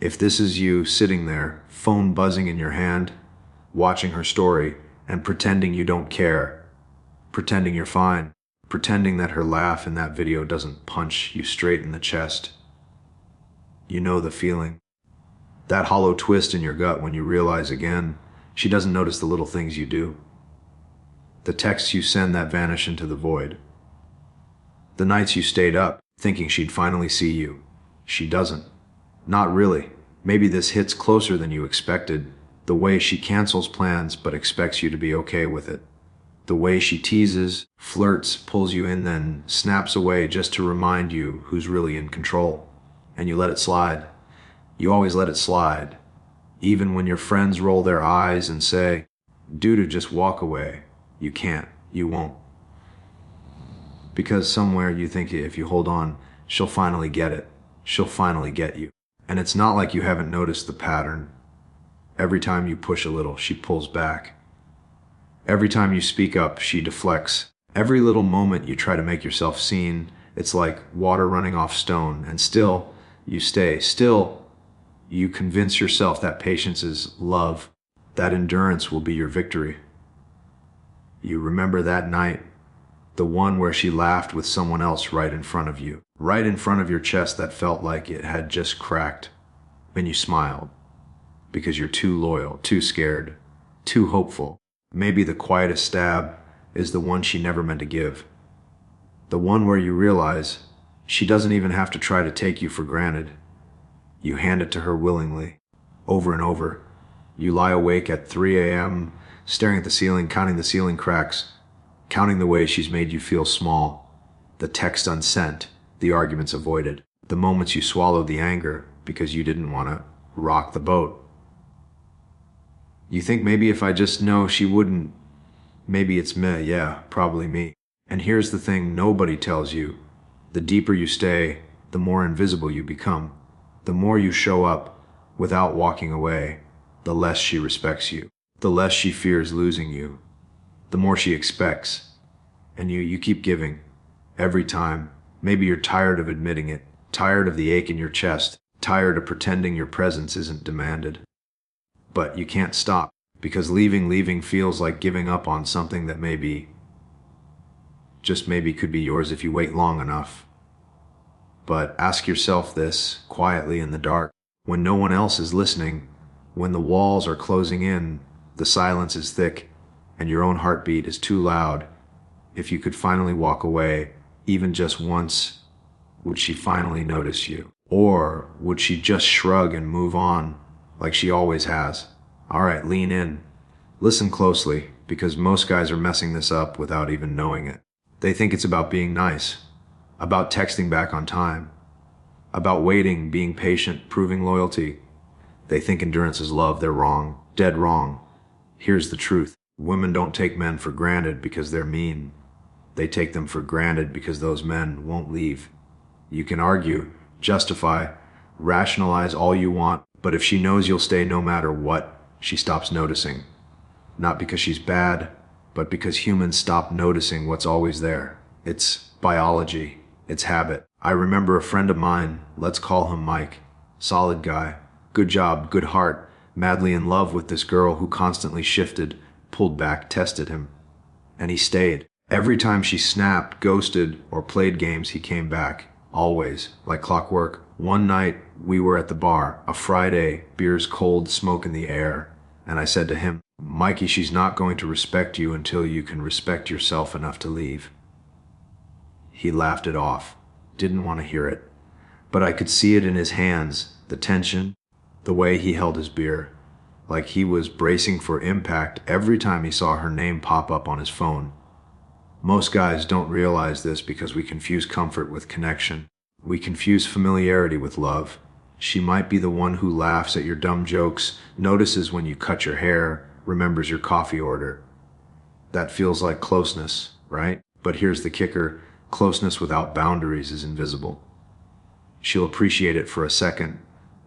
If this is you sitting there, phone buzzing in your hand, watching her story, and pretending you don't care, pretending you're fine, pretending that her laugh in that video doesn't punch you straight in the chest, you know the feeling. That hollow twist in your gut when you realize again, she doesn't notice the little things you do. The texts you send that vanish into the void. The nights you stayed up, thinking she'd finally see you. She doesn't. Not really. Maybe this hits closer than you expected. The way she cancels plans but expects you to be okay with it. The way she teases, flirts, pulls you in, then snaps away just to remind you who's really in control. And you let it slide. You always let it slide. Even when your friends roll their eyes and say, "Dude, just walk away." You can't. You won't. Because somewhere you think if you hold on, she'll finally get it. She'll finally get you. And it's not like you haven't noticed the pattern. Every time you push a little, she pulls back. Every time you speak up, she deflects. Every little moment you try to make yourself seen, it's like water running off stone, and still you stay. Still, you convince yourself that patience is love, that endurance will be your victory. You remember that night, the one where she laughed with someone else right in front of you, right in front of your chest that felt like it had just cracked, and you smiled, because you're too loyal, too scared, too hopeful. Maybe the quietest stab is the one she never meant to give. The one where you realize she doesn't even have to try to take you for granted. You hand it to her willingly, over and over. You lie awake at 3 a.m., staring at the ceiling, counting the ceiling cracks, counting the ways she's made you feel small, the text unsent, the arguments avoided, the moments you swallowed the anger because you didn't want to rock the boat. You think maybe if I just know she wouldn't, maybe it's me, yeah, probably me. And here's the thing nobody tells you. The deeper you stay, the more invisible you become. The more you show up without walking away, the less she respects you. The less she fears losing you, the more she expects. And you keep giving. Every time. Maybe you're tired of admitting it, tired of the ache in your chest, tired of pretending your presence isn't demanded. But you can't stop, because leaving feels like giving up on something that maybe, just maybe could be yours if you wait long enough. But ask yourself this, quietly in the dark, when no one else is listening, when the walls are closing in, the silence is thick, and your own heartbeat is too loud. If you could finally walk away, even just once, would she finally notice you? Or would she just shrug and move on, like she always has? All right, lean in. Listen closely, because most guys are messing this up without even knowing it. They think it's about being nice, about texting back on time, about waiting, being patient, proving loyalty. They think endurance is love. They're wrong, dead wrong. Here's the truth. Women don't take men for granted because they're mean. They take them for granted because those men won't leave. You can argue, justify, rationalize all you want, but if she knows you'll stay no matter what, she stops noticing. Not because she's bad, but because humans stop noticing what's always there. It's biology. It's habit. I remember a friend of mine, let's call him Mike. Solid guy. Good job, good heart. Madly in love with this girl who constantly shifted, pulled back, tested him. And he stayed. Every time she snapped, ghosted, or played games, he came back. Always, like clockwork. One night, we were at the bar, a Friday, beers cold, smoke in the air. And I said to him, "Mikey, she's not going to respect you until you can respect yourself enough to leave." He laughed it off. Didn't want to hear it. But I could see it in his hands, the tension, the way he held his beer, like he was bracing for impact every time he saw her name pop up on his phone. Most guys don't realize this because we confuse comfort with connection. We confuse familiarity with love. She might be the one who laughs at your dumb jokes, notices when you cut your hair, remembers your coffee order. That feels like closeness, right? But here's the kicker. Closeness without boundaries is invisible. She'll appreciate it for a second,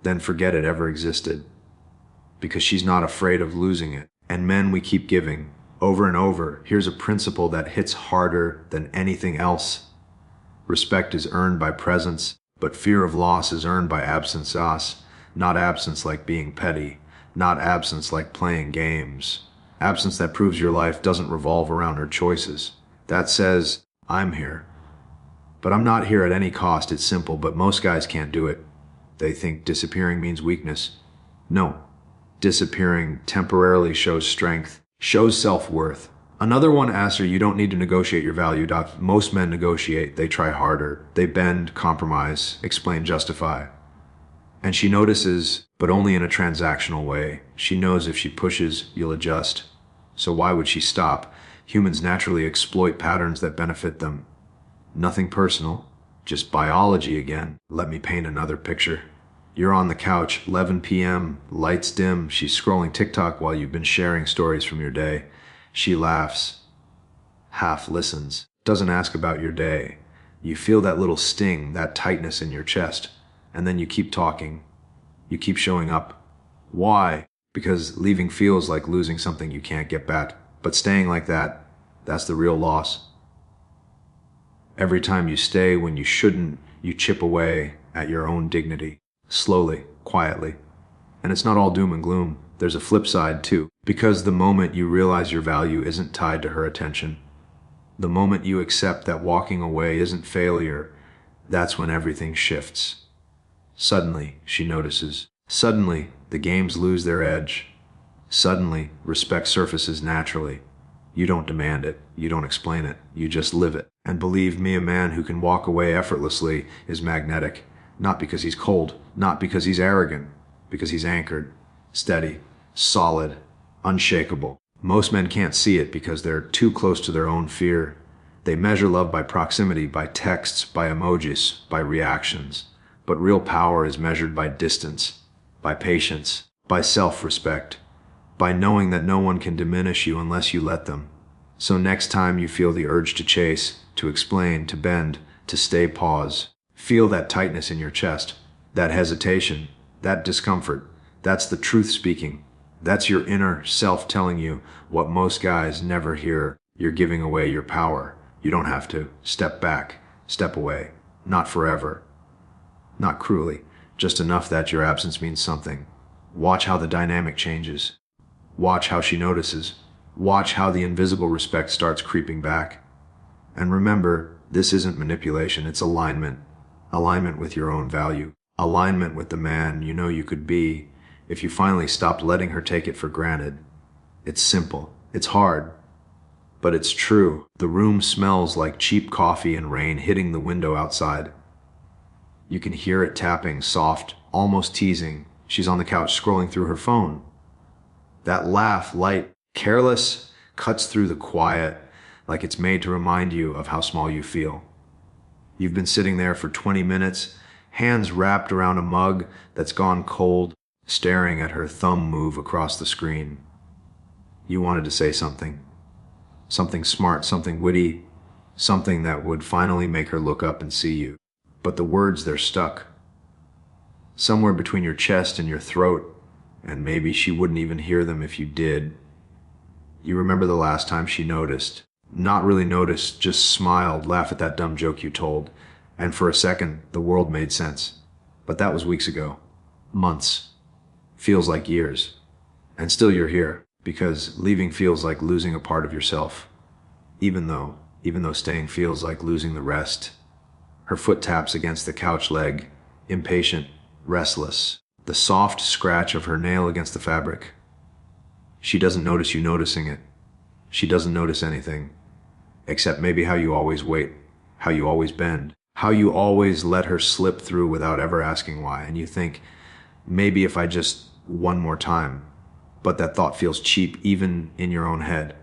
then forget it ever existed. Because she's not afraid of losing it. And men, we keep giving. Over and over, here's a principle that hits harder than anything else. Respect is earned by presence, but fear of loss is earned by absence. Not absence like being petty. Not absence like playing games. Absence that proves your life doesn't revolve around her choices. That says, I'm here. But I'm not here at any cost. It's simple, but most guys can't do it. They think disappearing means weakness. No. Disappearing temporarily shows strength, shows self-worth. Another one asks her, you don't need to negotiate your value, Doc. Most men negotiate. They try harder. They bend, compromise, explain, justify. And she notices, but only in a transactional way. She knows if she pushes, you'll adjust. So why would she stop? Humans naturally exploit patterns that benefit them. Nothing personal, just biology again. Let me paint another picture. You're on the couch, 11 p.m., lights dim. She's scrolling TikTok while you've been sharing stories from your day. She laughs, half listens, doesn't ask about your day. You feel that little sting, that tightness in your chest. And then you keep talking. You keep showing up. Why? Because leaving feels like losing something you can't get back. But staying like that, that's the real loss. Every time you stay when you shouldn't, you chip away at your own dignity. Slowly, quietly. And it's not all doom and gloom. There's a flip side too. Because the moment you realize your value isn't tied to her attention, the moment you accept that walking away isn't failure, that's when everything shifts. Suddenly, she notices. Suddenly, the games lose their edge. Suddenly, respect surfaces naturally. You don't demand it. You don't explain it. You just live it. And believe me, a man who can walk away effortlessly is magnetic. Not because he's cold, not because he's arrogant, because he's anchored, steady, solid, unshakable. Most men can't see it because they're too close to their own fear. They measure love by proximity, by texts, by emojis, by reactions. But real power is measured by distance, by patience, by self-respect, by knowing that no one can diminish you unless you let them. So next time you feel the urge to chase, to explain, to bend, to stay, pause. Feel that tightness in your chest, that hesitation, that discomfort. That's the truth speaking. That's your inner self telling you what most guys never hear. You're giving away your power. You don't have to. Step back, step away. Not forever. Not cruelly. Just enough that your absence means something. Watch how the dynamic changes. Watch how she notices. Watch how the invisible respect starts creeping back. And remember, this isn't manipulation, it's alignment. Alignment with your own value. Alignment with the man you know you could be if you finally stopped letting her take it for granted. It's simple. It's hard. But it's true. The room smells like cheap coffee and rain hitting the window outside. You can hear it tapping, soft, almost teasing. She's on the couch scrolling through her phone. That laugh, light, careless, cuts through the quiet like it's made to remind you of how small you feel. You've been sitting there for 20 minutes, hands wrapped around a mug that's gone cold, staring at her thumb move across the screen. You wanted to say something. Something smart, something witty, something that would finally make her look up and see you. But the words, they're stuck. Somewhere between your chest and your throat, and maybe she wouldn't even hear them if you did. You remember the last time she noticed. Not really noticed, just smiled, laughed at that dumb joke you told. And for a second, the world made sense. But that was weeks ago. Months. Feels like years. And still you're here, because leaving feels like losing a part of yourself. Even though staying feels like losing the rest. Her foot taps against the couch leg, impatient, restless. The soft scratch of her nail against the fabric. She doesn't notice you noticing it. She doesn't notice anything. Except maybe how you always wait, how you always bend, how you always let her slip through without ever asking why. And you think, maybe if I just one more time. But that thought feels cheap even in your own head.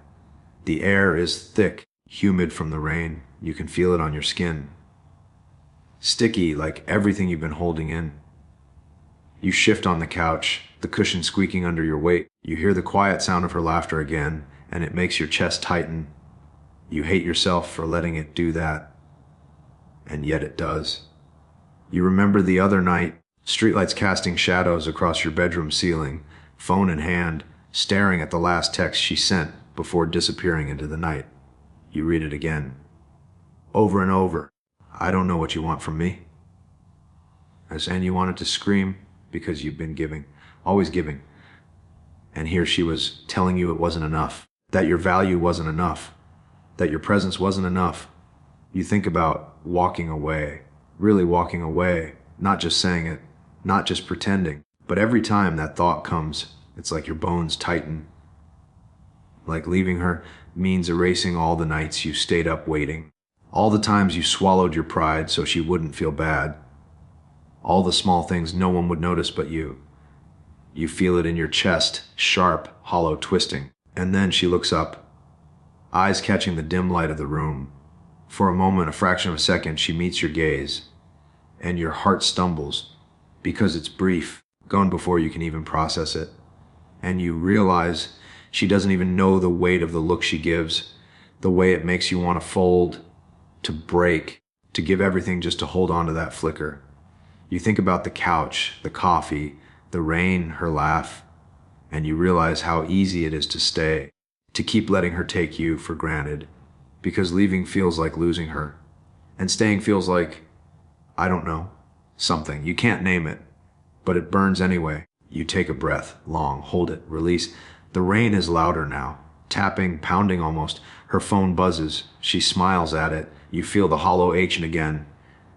The air is thick, humid from the rain. You can feel it on your skin. Sticky like everything you've been holding in. You shift on the couch, the cushion squeaking under your weight. You hear the quiet sound of her laughter again, and it makes your chest tighten. You hate yourself for letting it do that. And yet it does. You remember the other night, streetlights casting shadows across your bedroom ceiling, phone in hand, staring at the last text she sent before disappearing into the night. You read it again. Over and over. I don't know what you want from me. And you wanted to scream. because you've been giving, always giving. And here she was telling you it wasn't enough, that your value wasn't enough, that your presence wasn't enough. You think about walking away, really walking away, not just saying it, not just pretending. But every time that thought comes, it's like your bones tighten. Like leaving her means erasing all the nights you stayed up waiting, all the times you swallowed your pride so she wouldn't feel bad, all the small things no one would notice but you. You feel it in your chest, sharp, hollow, twisting. And then she looks up, eyes catching the dim light of the room. For a moment, a fraction of a second, she meets your gaze, and your heart stumbles, because it's brief, gone before you can even process it. And you realize she doesn't even know the weight of the look she gives, the way it makes you want to fold, to break, to give everything just to hold on to that flicker. You think about the couch, the coffee, the rain, her laugh, and you realize how easy it is to stay, to keep letting her take you for granted, because leaving feels like losing her, and staying feels like, I don't know, something. You can't name it, but it burns anyway. You take a breath, long, hold it, release. The rain is louder now, tapping, pounding almost. Her phone buzzes. She smiles at it. You feel the hollow ache again,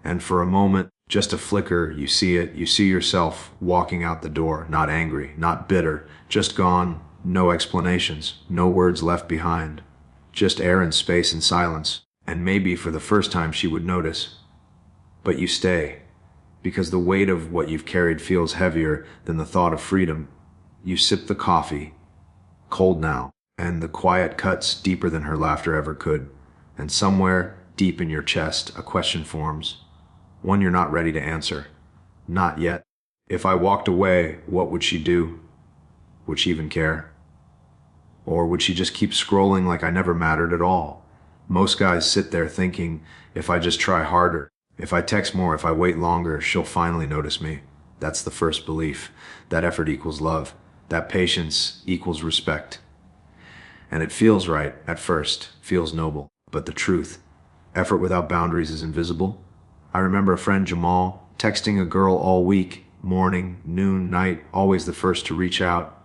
and for a moment, just a flicker, you see it. You see yourself walking out the door, not angry, not bitter, just gone, no explanations, no words left behind. Just air and space and silence, and maybe for the first time she would notice. But you stay, because the weight of what you've carried feels heavier than the thought of freedom. You sip the coffee, cold now, and the quiet cuts deeper than her laughter ever could. And somewhere deep in your chest, a question forms, one you're not ready to answer. Not yet. If I walked away, what would she do? Would she even care? Or would she just keep scrolling like I never mattered at all? Most guys sit there thinking, if I just try harder, if I text more, if I wait longer, she'll finally notice me. That's the first belief. That effort equals love. That patience equals respect. And it feels right at first, feels noble. But the truth, effort without boundaries is invisible. I remember a friend, Jamal, texting a girl all week, morning, noon, night, always the first to reach out.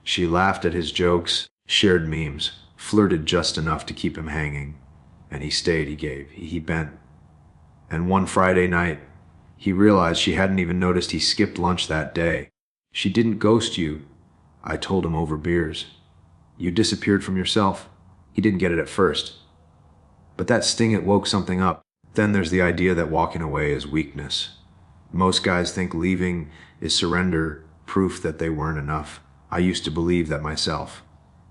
She laughed at his jokes, shared memes, flirted just enough to keep him hanging. And he stayed, he gave, he bent. And one Friday night, he realized she hadn't even noticed he skipped lunch that day. She didn't ghost you, I told him over beers. You disappeared from yourself. He didn't get it at first. But that sting, it woke something up. Then there's the idea that walking away is weakness. Most guys think leaving is surrender, proof that they weren't enough. I used to believe that myself.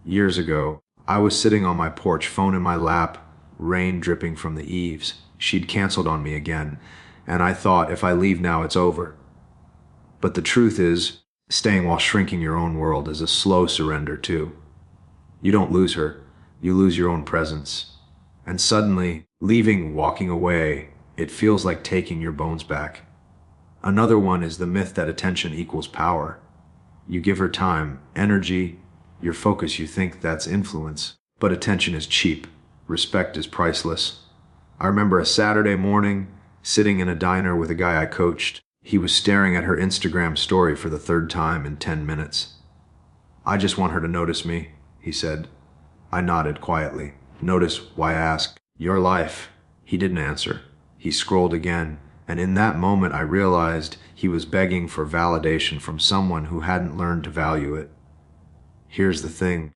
Years ago, I was sitting on my porch, phone in my lap, rain dripping from the eaves. She'd canceled on me again, and I thought, if I leave now, it's over. But the truth is, staying while shrinking your own world is a slow surrender too. You don't lose her, you lose your own presence. And suddenly, leaving, walking away, it feels like taking your bones back. Another one is the myth that attention equals power. You give her time, energy, your focus, you think that's influence. But attention is cheap. Respect is priceless. I remember a Saturday morning, sitting in a diner with a guy I coached. He was staring at her Instagram story for the third time in 10 minutes. I just want her to notice me, he said. I nodded quietly. Notice why I asked. Your life. He didn't answer. He scrolled again, and in that moment I realized he was begging for validation from someone who hadn't learned to value it. Here's the thing.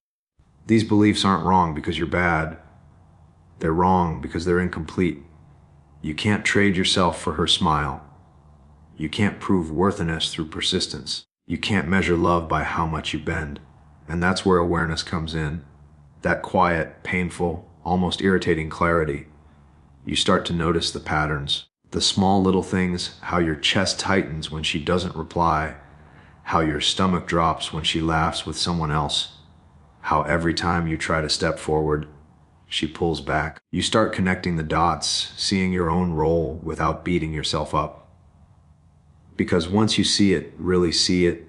These beliefs aren't wrong because you're bad. They're wrong because they're incomplete. You can't trade yourself for her smile. You can't prove worthiness through persistence. You can't measure love by how much you bend. And that's where awareness comes in. That quiet, painful, almost irritating clarity. You start to notice the patterns, the small little things, how your chest tightens when she doesn't reply, how your stomach drops when she laughs with someone else, how every time you try to step forward, she pulls back. You start connecting the dots, seeing your own role without beating yourself up. Because once you see it, really see it,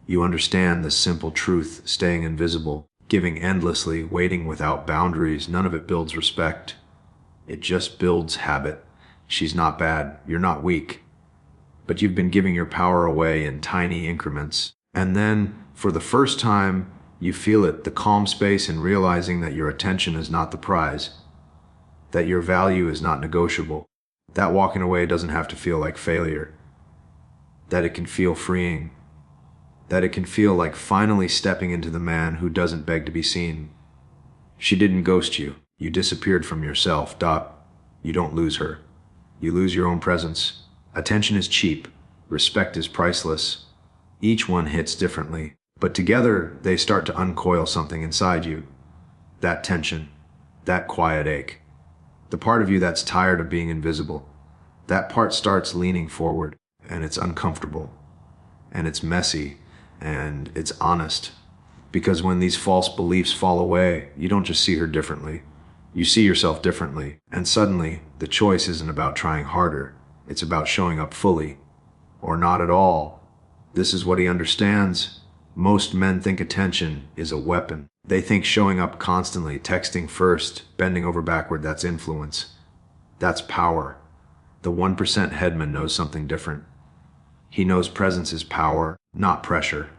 you understand the simple truth, staying invisible, giving endlessly, waiting without boundaries, none of it builds respect. It just builds habit. She's not bad. You're not weak. but you've been giving your power away in tiny increments. And then, for the first time, you feel it, the calm space in realizing that your attention is not the prize, that your value is not negotiable, that walking away doesn't have to feel like failure, that it can feel freeing, that it can feel like finally stepping into the man who doesn't beg to be seen. She didn't ghost you. You disappeared from yourself. You don't lose her. You lose your own presence. Attention is cheap. Respect is priceless. Each one hits differently, but together they start to uncoil something inside you. That tension, that quiet ache. The part of you that's tired of being invisible. That part starts leaning forward, and it's uncomfortable, and it's messy, and it's honest. Because when these false beliefs fall away, you don't just see her differently. You see yourself differently, and suddenly the choice isn't about trying harder. It's about showing up fully, or not at all. This is what he understands. Most men think attention is a weapon. They think showing up constantly, texting first, bending over backward, that's influence. That's power. The 1% headman knows something different. He knows presence is power, not pressure.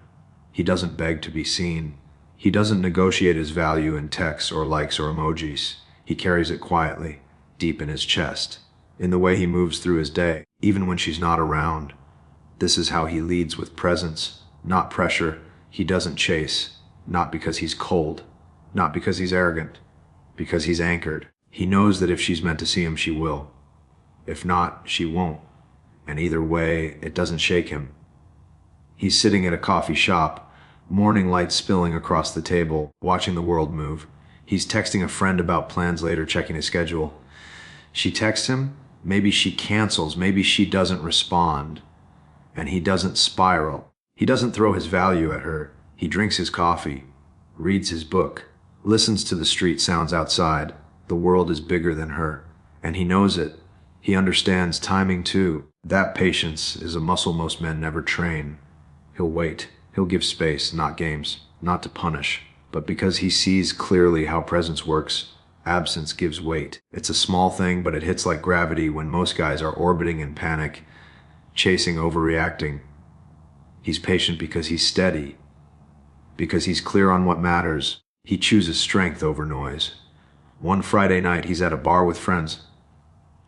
He doesn't beg to be seen. He doesn't negotiate his value in texts or likes or emojis. He carries it quietly, deep in his chest, in the way he moves through his day, even when she's not around. This is how he leads, with presence, not pressure. He doesn't chase, not because he's cold, not because he's arrogant, because he's anchored. He knows that if she's meant to see him, she will. If not, she won't. And either way, it doesn't shake him. He's sitting at a coffee shop, morning light spilling across the table, watching the world move. He's texting a friend about plans later, checking his schedule. She texts him, maybe she cancels, maybe she doesn't respond. And he doesn't spiral. He doesn't throw his value at her. He drinks his coffee, reads his book, listens to the street sounds outside. The world is bigger than her, and he knows it. He understands timing too. That patience is a muscle most men never train. He'll wait. He'll give space, not games, not to punish, but because he sees clearly how presence works. Absence gives weight. It's a small thing, but it hits like gravity when most guys are orbiting in panic, chasing, overreacting. He's patient because he's steady, because he's clear on what matters. He chooses strength over noise. One Friday night, he's at a bar with friends.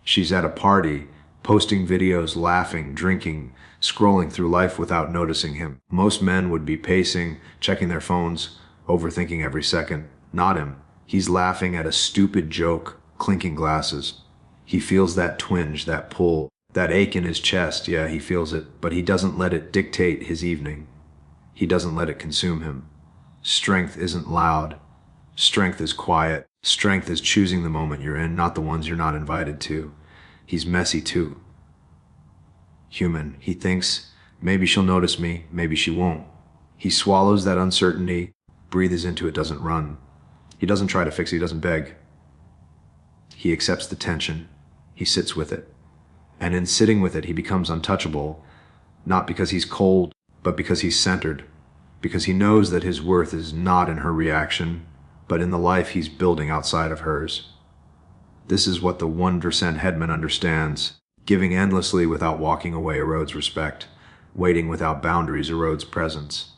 She's at a party, posting videos, laughing, drinking, scrolling through life without noticing him. Most men would be pacing, checking their phones, overthinking every second. Not him. He's laughing at a stupid joke, clinking glasses. He feels that twinge, that pull, that ache in his chest. Yeah, he feels it, but he doesn't let it dictate his evening. He doesn't let it consume him. Strength isn't loud. Strength is quiet. Strength is choosing the moment you're in, not the ones you're not invited to. He's messy too. Human. He thinks, maybe she'll notice me, maybe she won't. He swallows that uncertainty, breathes into it, doesn't run. He doesn't try to fix it, he doesn't beg. He accepts the tension. He sits with it. And in sitting with it, he becomes untouchable, not because he's cold, but because he's centered, because he knows that his worth is not in her reaction, but in the life he's building outside of hers. This is what the 1% headman understands. Giving endlessly without walking away erodes respect. Waiting without boundaries erodes presence.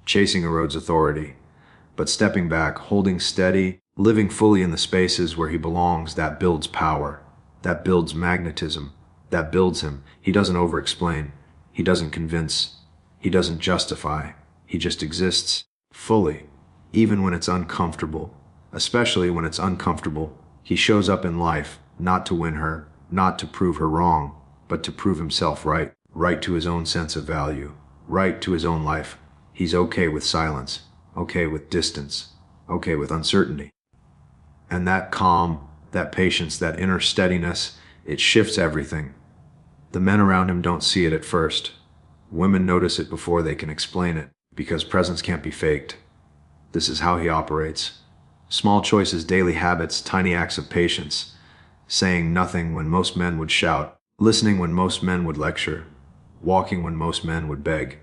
Chasing erodes authority. But stepping back, holding steady, living fully in the spaces where he belongs, that builds power. That builds magnetism. That builds him. He doesn't over-explain. He doesn't convince. He doesn't justify. He just exists fully, even when it's uncomfortable. Especially when it's uncomfortable. He shows up in life, not to win her, not to prove her wrong, but to prove himself right. Right to his own sense of value. Right to his own life. He's okay with silence. Okay with distance. Okay with uncertainty. And that calm, that patience, that inner steadiness, it shifts everything. The men around him don't see it at first. Women notice it before they can explain it, because presence can't be faked. This is how he operates. Small choices, daily habits, tiny acts of patience. Saying nothing when most men would shout. Listening when most men would lecture. Walking when most men would beg.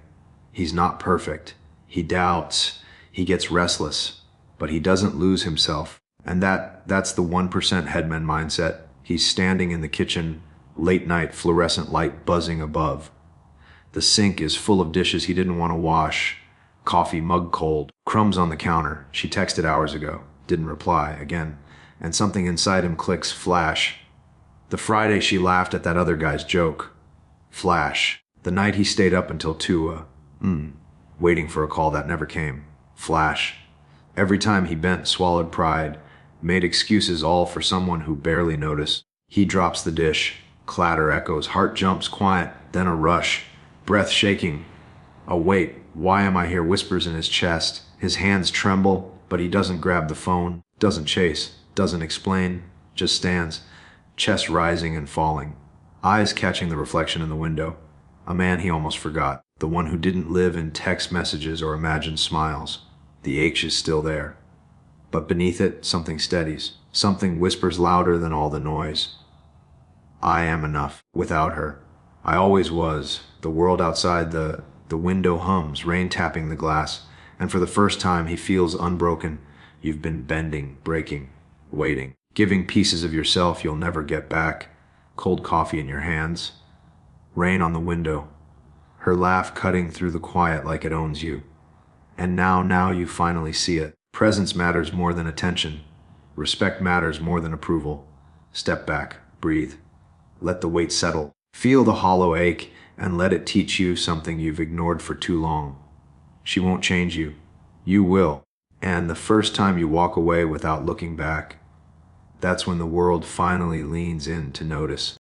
He's not perfect. He doubts. He gets restless. But he doesn't lose himself. And that's the 1% headman mindset. He's standing in the kitchen, Late night fluorescent light buzzing above. The sink is full of dishes he didn't want to wash. Coffee mug cold. Crumbs on the counter. She texted hours ago. Didn't reply again. And something inside him clicks. Flash. The Friday she laughed at that other guy's joke. Flash. The night he stayed up until 2, waiting for a call that never came. Flash. Every time he bent, swallowed pride, made excuses all for someone who barely noticed. He drops the dish. Clatter echoes. Heart jumps. Quiet. Then a rush. Breath shaking. A weight. Why am I here? Whispers in his chest. His hands tremble, but he doesn't grab the phone, doesn't chase, doesn't explain, just stands, chest rising and falling, eyes catching the reflection in the window. A man he almost forgot, the one who didn't live in text messages or imagined smiles. The ache is still there. But beneath it, something steadies. Something whispers louder than all the noise. I am enough. Without her. I always was. The world outside the window hums, rain tapping the glass, and for the first time he feels unbroken. You've been bending, breaking, waiting, giving pieces of yourself you'll never get back. Cold coffee in your hands. Rain on the window. Her laugh cutting through the quiet like it owns you. And now you finally see it. Presence matters more than attention. Respect matters more than approval. Step back, breathe. Let the weight settle. Feel the hollow ache and let it teach you something you've ignored for too long. She won't change you. You will. And the first time you walk away without looking back, that's when the world finally leans in to notice.